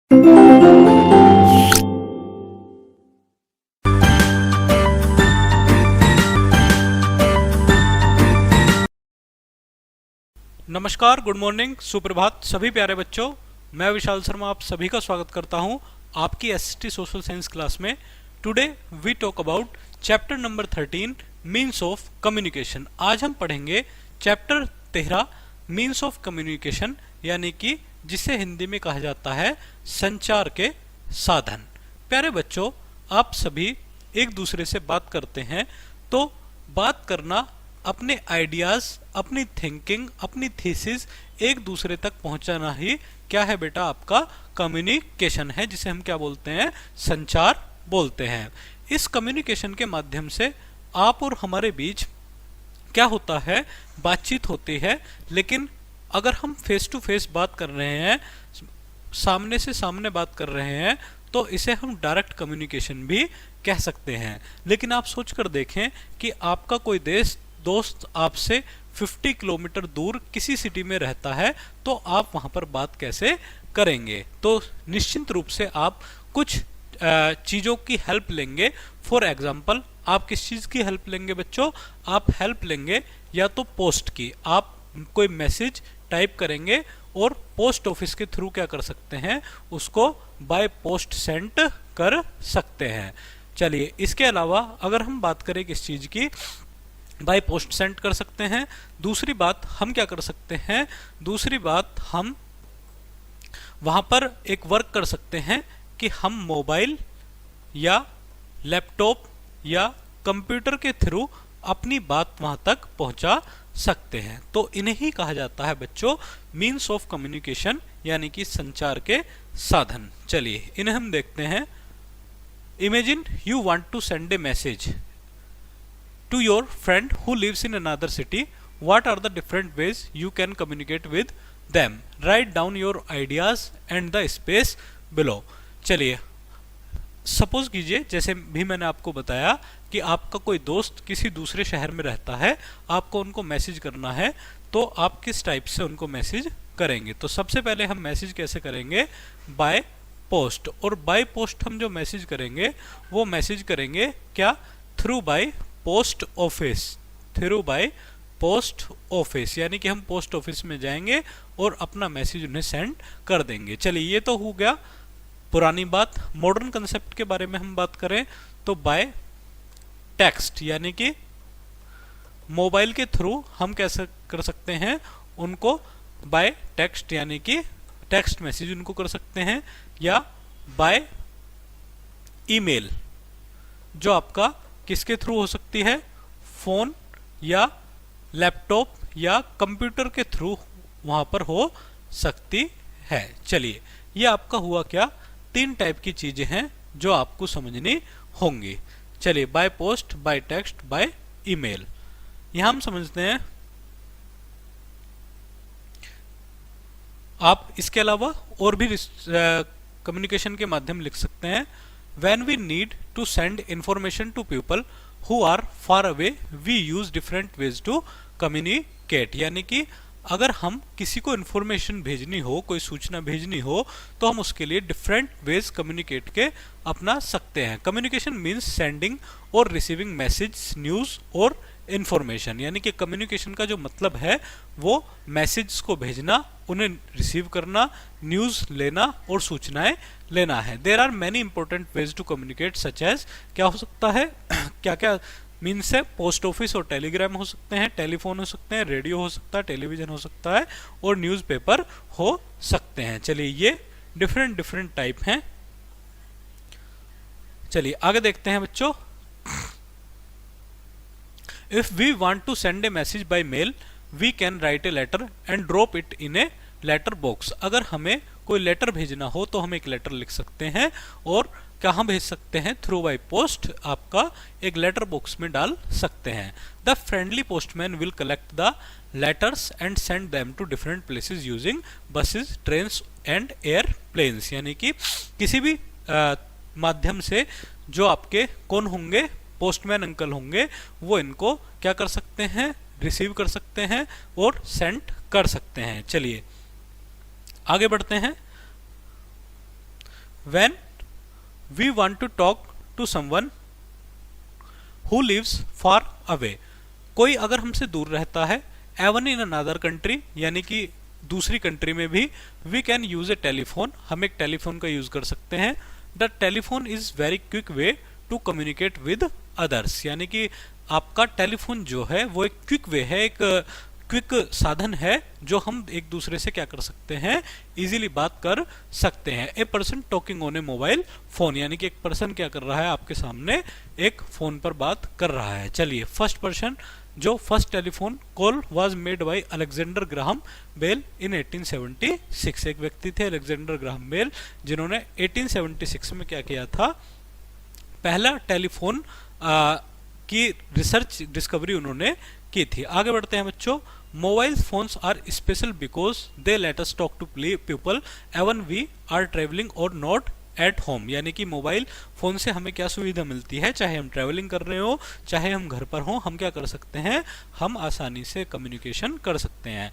नमस्कार, good morning, सुप्रभात सभी प्यारे बच्चों। मैं विशाल शर्मा आप सभी का स्वागत करता हूं आपकी एसएसटी सोशल साइंस क्लास में। Today we talk about chapter number 13 means of communication. आज हम पढ़ेंगे चैप्टर 13 मीन्स ऑफ कम्युनिकेशन, यानी कि जिसे हिंदी में कहा जाता है संचार के साधन। प्यारे बच्चों, आप सभी एक दूसरे से बात करते हैं तो बात करना, अपने आइडियाज, अपनी थिंकिंग, अपनी थीसिस एक दूसरे तक पहुंचाना ही क्या है बेटा? आपका कम्युनिकेशन है, जिसे हम क्या बोलते हैं? संचार बोलते हैं। इस कम्युनिकेशन के माध्यम से आप और हमारे बीच क्या होता है? बातचीत होती है। लेकिन अगर हम फेस टू फेस बात कर रहे हैं, सामने से सामने बात कर रहे हैं, तो इसे हम डायरेक्ट कम्युनिकेशन भी कह सकते हैं। लेकिन आप सोच कर देखें कि आपका कोई दोस्त आपसे 50 किलोमीटर दूर किसी सिटी में रहता है, तो आप वहां पर बात कैसे करेंगे? तो निश्चित रूप से आप कुछ चीजों की हेल्प लेंगे। फॉर एग्जाम्पल, आप किस चीज की हेल्प लेंगे बच्चों? आप हेल्प लेंगे या तो पोस्ट की। आप कोई मैसेज टाइप करेंगे और पोस्ट ऑफिस के थ्रू क्या कर सकते हैं? उसको बाय पोस्ट सेंड कर सकते हैं। चलिए, इसके अलावा अगर हम बात करें किस चीज की, बाय पोस्ट सेंड कर सकते हैं। दूसरी बात हम क्या कर सकते हैं? दूसरी बात हम वहां पर एक वर्क कर सकते हैं कि हम मोबाइल या लैपटॉप या कंप्यूटर के थ्रू अपनी बात वहां तक पहुंचा सकते हैं। तो इन्हें ही कहा जाता है बच्चों मीन्स ऑफ कम्युनिकेशन, यानी कि संचार के साधन। चलिए, इन्हें हम देखते हैं। Imagine you want to send a message to your friend who lives in another city. What are the different ways you can communicate with them? Write down your ideas and the space below. चलिए, suppose कीजिए, जैसे भी मैंने आपको बताया कि आपका कोई दोस्त किसी दूसरे शहर में रहता है, आपको उनको मैसेज करना है, तो आप किस टाइप से उनको मैसेज करेंगे? तो सबसे पहले हम मैसेज कैसे करेंगे? By post. और बाय पोस्ट हम जो मैसेज करेंगे वो मैसेज करेंगे क्या? Through by post office. Through by post office, यानी कि हम पोस्ट ऑफिस में जाएंगे और अपना मैसेज उन्हें सेंड कर देंगे। चलिए, ये तो हो गया पुरानी बात। मॉडर्न कंसेप्ट के बारे में हम बात करें तो बाय टेक्स्ट, यानी कि मोबाइल के थ्रू हम कैसे कर सकते हैं? उनको बाय टेक्स्ट, यानी कि टेक्स्ट मैसेज उनको कर सकते हैं, या बाय ईमेल, जो आपका किसके थ्रू हो सकती है? फोन या लैपटॉप या कंप्यूटर के थ्रू वहां पर हो सकती है। चलिए, ये आपका हुआ क्या? 3 टाइप की चीजें हैं जो आपको समझनी होंगी। चलिए, by post, by text, by email, यहां हम समझते हैं। आप इसके अलावा और भी कम्युनिकेशन के माध्यम लिख सकते हैं। When we need to send information to people who are far away, we use different ways to communicate. यानी कि अगर हम किसी को इंफॉर्मेशन भेजनी हो, कोई सूचना भेजनी हो, तो हम उसके लिए डिफरेंट वेज कम्युनिकेट के अपना सकते हैं। कम्युनिकेशन मीन्स सेंडिंग और रिसीविंग मैसेज, न्यूज और इंफॉर्मेशन। यानी कि कम्युनिकेशन का जो मतलब है वो मैसेज को भेजना, उन्हें रिसीव करना, न्यूज लेना और सूचनाएं लेना है। There are many important ways to communicate such as, क्या हो सकता है? क्या क्या मीन्स है? पोस्ट ऑफिस और टेलीग्राम हो सकते हैं, टेलीफोन हो सकते हैं, रेडियो हो सकता है, टेलीविजन हो सकता है और न्यूज़पेपर हो सकते हैं। चलिए, ये डिफरेंट टाइप हैं। चलिए आगे देखते हैं बच्चों। If we want to send a message by mail, we can write a letter and drop it in a letter box. अगर हमें कोई लेटर भेजना हो तो हम एक लेटर लिख सकते हैं और कहाँ भेज सकते हैं? थ्रू बाय पोस्ट, आपका एक लेटर बॉक्स में डाल सकते हैं। The friendly postman will collect the letters and send them to different places using buses, trains and airplanes. यानी कि किसी भी माध्यम से जो आपके कौन होंगे? पोस्टमैन अंकल होंगे, वो इनको क्या कर सकते हैं? रिसीव कर सकते हैं और सेंड कर सकते हैं। चलिए आगे बढ़ते हैं। When we want to talk to someone who lives far away. कोई अगर हमसे दूर रहता है, एवन इन अनदर कंट्री, यानी कि दूसरी कंट्री में भी, we can use a telephone, हम एक टेलीफोन का यूज कर सकते हैं। The telephone is very quick way to communicate with others, यानी कि आपका टेलीफोन जो है वो एक क्विक वे है, एक क्विक साधन है जो हम एक दूसरे से क्या कर सकते हैं, इजीली बात कर सकते हैं। A person talking on A mobile phone, यानी कि एक पर्सन क्या कर रहा है, आपके सामने एक फोन पर बात कर रहा है। चलिए, फर्स्ट पर्सन, जो first telephone call was made by Alexander Graham Bell in 1876। एक व्यक्ति थे अलेक्जेंडर ग्राहम बेल, जिन्होंने 1876 में क्या किया था, पहला टेलीफोन की रिसर्च डिस्कवरी उन्होंने की थी। आगे बढ़ते हैं बच्चों। Mobile phones are special because they let us talk to people even we are travelling और नॉट एट होम, यानी कि मोबाइल फोन से हमें क्या सुविधा मिलती है, चाहे हम ट्रेवलिंग कर रहे हो, चाहे हम घर पर हो, हम क्या कर सकते हैं, हम आसानी से कम्युनिकेशन कर सकते हैं।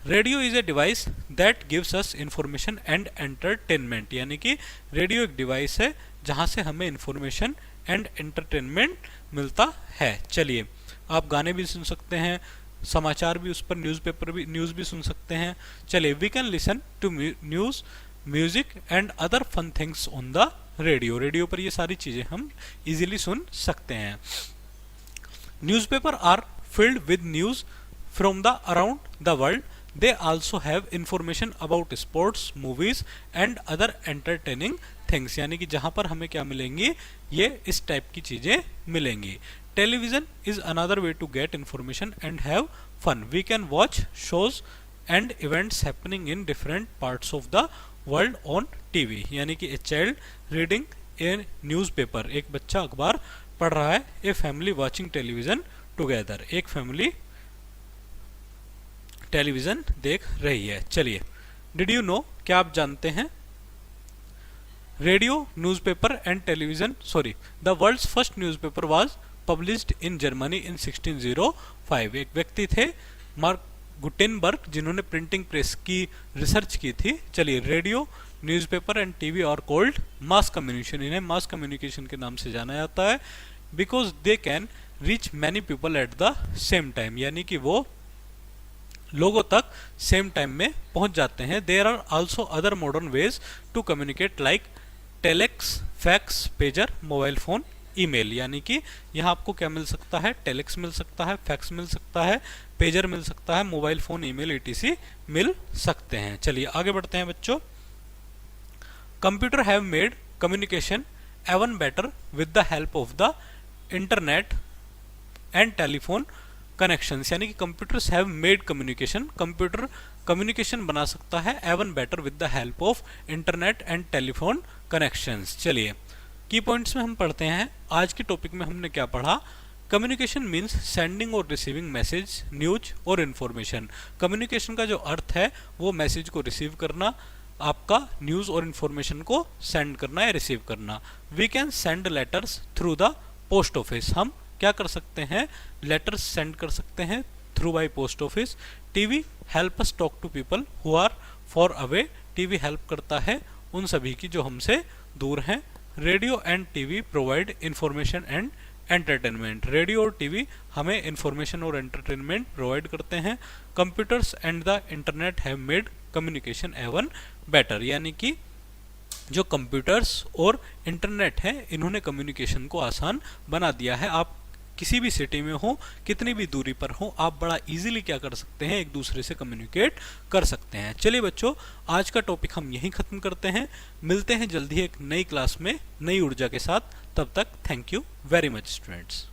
Radio is a device that gives us information and entertainment, यानी कि रेडियो एक डिवाइस है जहां से हमें इंफॉर्मेशन एंड एंटरटेनमेंट मिलता है। चलिए, आप गाने भी सुन सकते हैं, समाचार भी, उस पर न्यूज़ भी सुन सकते हैं। चलिए, we can listen to news, music and other fun things on the radio. Radio पर ये सारी चीजें हम इजीली सुन सकते हैं। Newspaper are filled with news from the around the world. They also have information about sports, movies and other entertaining things, यानी कि जहां पर हमें क्या मिलेंगी, ये इस टाइप की चीजें मिलेंगी। Television is another way to get information and have fun. We can watch shows and events happening in different parts of the world on TV, यानी कि a child reading a newspaper, एक बच्चा अखबार पढ़ रहा है। A family watching television together, एक family television देख रही है। चलिए, डिड यू नो, क्या आप जानते हैं, radio, newspaper and television, sorry, the world's first newspaper was published in Germany in 1605। एक व्यक्ति थे मार्क गुटेनबर्ग, जिन्होंने प्रिंटिंग प्रेस की रिसर्च की थी। चलिए, radio, newspaper and TV are called mass communication, इन्हें मास कम्युनिकेशन के नाम से जाना जाता है। Because they can reach many people at the same time, यानी कि वो लोगों तक सेम टाइम में पहुंच जाते हैं। There are also other modern ways to communicate like telex, fax, pager, mobile phone, email, यानी कि यहाँ आपको क्या मिल सकता है, टेलेक्स मिल सकता है, फैक्स मिल सकता है, पेजर मिल सकता है, मोबाइल फोन, ईमेल, ईटीसी मिल सकते हैं। चलिए, आगे बढ़ते हैं बच्चों। Computer have made communication even better with the help of the internet and telephone connections, यानी कि computers have made communication, computer communication बना सकता है even better with the help of internet and telephone connections. चलिए, key points में हम पढ़ते हैं। आज के टॉपिक में हमने क्या पढ़ा, कम्युनिकेशन मीन्स सेंडिंग और रिसीविंग मैसेज, न्यूज और इन्फॉर्मेशन। कम्युनिकेशन का जो अर्थ है वो मैसेज को रिसीव करना, आपका न्यूज और इन्फॉर्मेशन को सेंड करना या रिसीव करना। We can send letters through the post office, हम क्या कर सकते हैं, लेटर्स सेंड कर सकते हैं through by post office. TV help us talk to people who are for away, TV help करता है उन सभी की जो हमसे दूर हैं। Radio and TV provide information and entertainment, radio और टीवी हमें इंफॉर्मेशन और एंटरटेनमेंट प्रोवाइड करते हैं। Computers and the internet have made communication even better, यानी कि जो कंप्यूटर्स और इंटरनेट है इन्होंने कम्युनिकेशन को आसान बना दिया है। आप किसी भी सिटी में हो, कितनी भी दूरी पर हो, आप बड़ा इजीली क्या कर सकते हैं, एक दूसरे से कम्युनिकेट कर सकते हैं। चलिए बच्चों, आज का टॉपिक हम यहीं खत्म करते हैं। मिलते हैं जल्दी एक नई क्लास में नई ऊर्जा के साथ। तब तक thank you very much students.